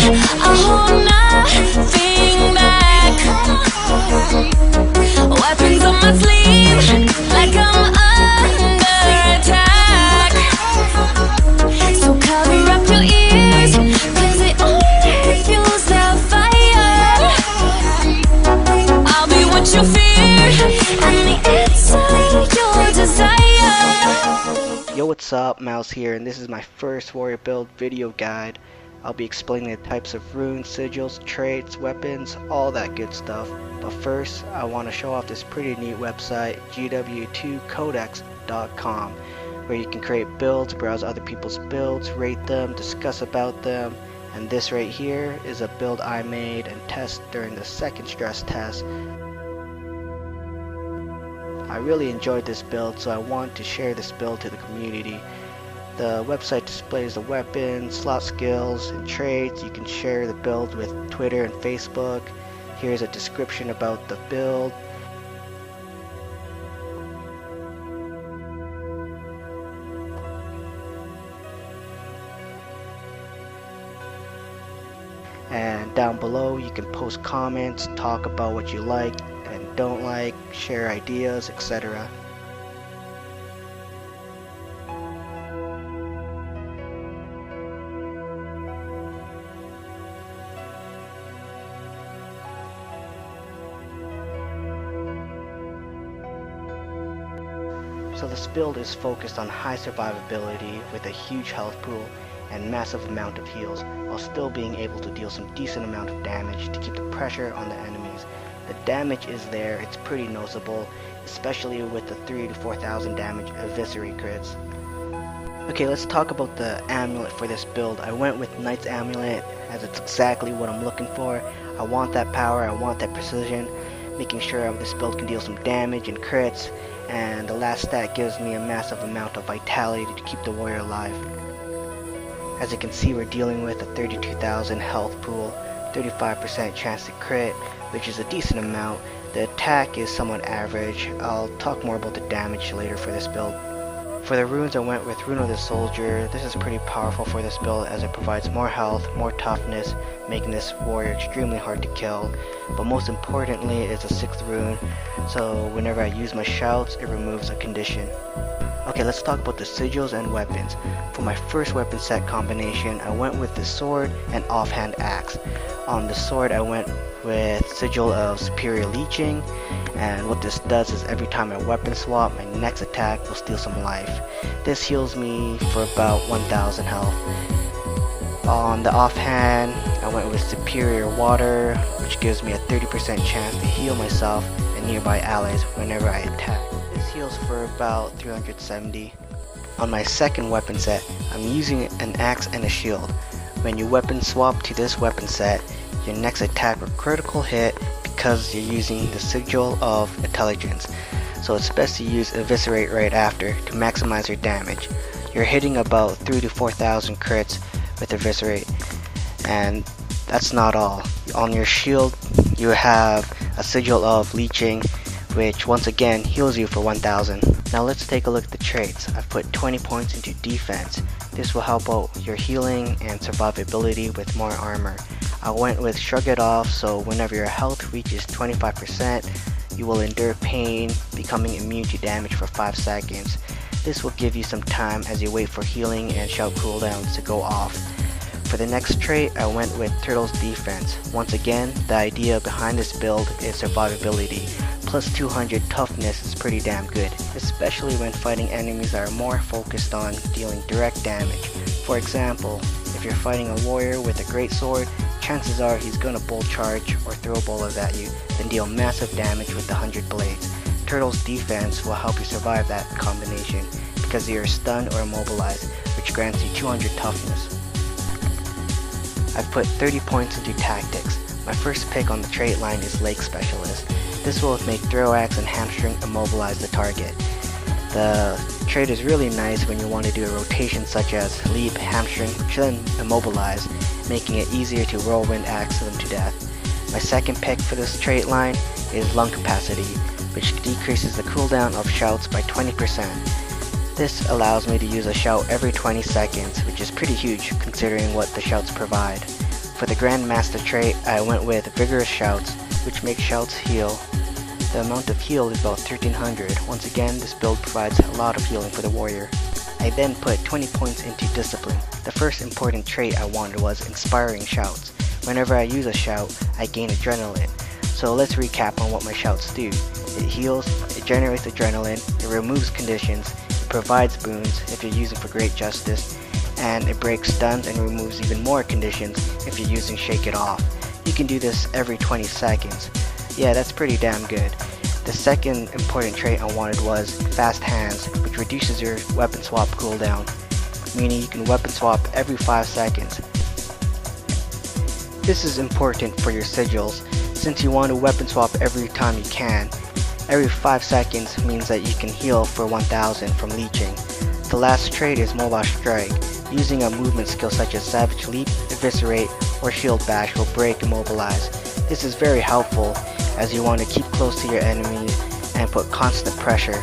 I hold nothing back. Weapons on my sleeve, like I'm under attack. So cover up your ears, cause it only fuels the fire. I'll be what you fear, and the answer your desire. Yo, what's up? Mouse here, and this is my first warrior build video guide. I'll be explaining the types of runes, sigils, traits, weapons, all that good stuff. But first, I want to show off this pretty neat website, GW2codex.com, where you can create builds, browse other people's builds, rate them, discuss about them. And this right here is a build I made and test during the second stress test. I really enjoyed this build, so I want to share this build to the community. The website displays the weapons, slot skills, and traits. You can share the build with Twitter and Facebook. Here's a description about the build. And down below you can post comments, talk about what you like and don't like, share ideas, etc. So this build is focused on high survivability with a huge health pool and massive amount of heals, while still being able to deal some decent amount of damage to keep the pressure on the enemies. The damage is there, it's pretty noticeable, especially with the 3,000 to 4,000 damage eviscerate crits. Okay, let's talk about the amulet for this build. I went with Knight's Amulet as it's exactly what I'm looking for. I want that power, I want that precision, making sure this build can deal some damage and crits, and the last stat gives me a massive amount of vitality to keep the warrior alive. As you can see, we're dealing with a 32,000 health pool, 35% chance to crit, which is a decent amount. The attack is somewhat average. I'll talk more about the damage later for this build. For the runes, I went with Rune of the Soldier. This is pretty powerful for this build as it provides more health, more toughness, making this warrior extremely hard to kill. But most importantly, it's a 6th rune, so whenever I use my shouts, it removes a condition. Okay, let's talk about the sigils and weapons. For my first weapon set combination, I went with the sword and offhand axe. On the sword, I went with Sigil of Superior Leeching, and what this does is every time I weapon swap, my next attack will steal some life. This heals me for about 1,000 health. On the offhand, I went with Superior Water, which gives me a 30% chance to heal myself and nearby allies whenever I attack. This heals for about 370. On my second weapon set, I'm using an axe and a shield. When you weapon swap to this weapon set, your next attack or critical hit because you're using the Sigil of Intelligence. So it's best to use Eviscerate right after to maximize your damage. You're hitting about 3,000 to 4,000 crits with Eviscerate, and that's not all. On your shield, you have a Sigil of Leeching, which once again heals you for 1,000. Now let's take a look at the traits. I've put 20 points into defense. This will help out your healing and survivability with more armor. I went with Shrug It Off, so whenever your health reaches 25%, you will endure pain, becoming immune to damage for 5 seconds. This will give you some time as you wait for healing and shout cooldowns to go off. For the next trait, I went with Turtle's Defense. Once again, the idea behind this build is survivability. Plus 200 toughness is pretty damn good, especially when fighting enemies that are more focused on dealing direct damage. For example, if you're fighting a warrior with a great sword, chances are he's gonna bolt charge or throw bullets at you, then deal massive damage with the 100 blades. Turtle's Defense will help you survive that combination because you're stunned or immobilized, which grants you 200 toughness. I've put 30 points into tactics. My first pick on the trait line is Lake Specialist. This will make Throw Axe and Hamstring immobilize the target. The trait is really nice when you want to do a rotation such as Leap, Hamstring, which then immobilize, making it easier to Whirlwind Axe them to death. My second pick for this trait line is Lung Capacity, which decreases the cooldown of shouts by 20%. This allows me to use a shout every 20 seconds, which is pretty huge considering what the shouts provide. For the Grandmaster trait, I went with Vigorous Shouts, which makes Shouts heal. The amount of heal is about 1300. Once again, this build provides a lot of healing for the warrior. I then put 20 points into Discipline. The first important trait I wanted was Inspiring Shouts. Whenever I use a shout, I gain Adrenaline. So let's recap on what my shouts do. It heals, it generates adrenaline, it removes conditions, it provides boons if you're using for Great Justice, and it breaks stuns and removes even more conditions if you're using Shake It Off. You can do this every 20 seconds. Yeah, that's pretty damn good. The second important trait I wanted was Fast Hands, which reduces your weapon swap cooldown, meaning you can weapon swap every 5 seconds. This is important for your sigils, since you want to weapon swap every time you can. Every 5 seconds means that you can heal for 1000 from leeching. The last trait is Mobile Strike. Using a movement skill such as Savage Leap, Eviscerate, or Shield Bash will break Immobilize. This is very helpful as you want to keep close to your enemies and put constant pressure.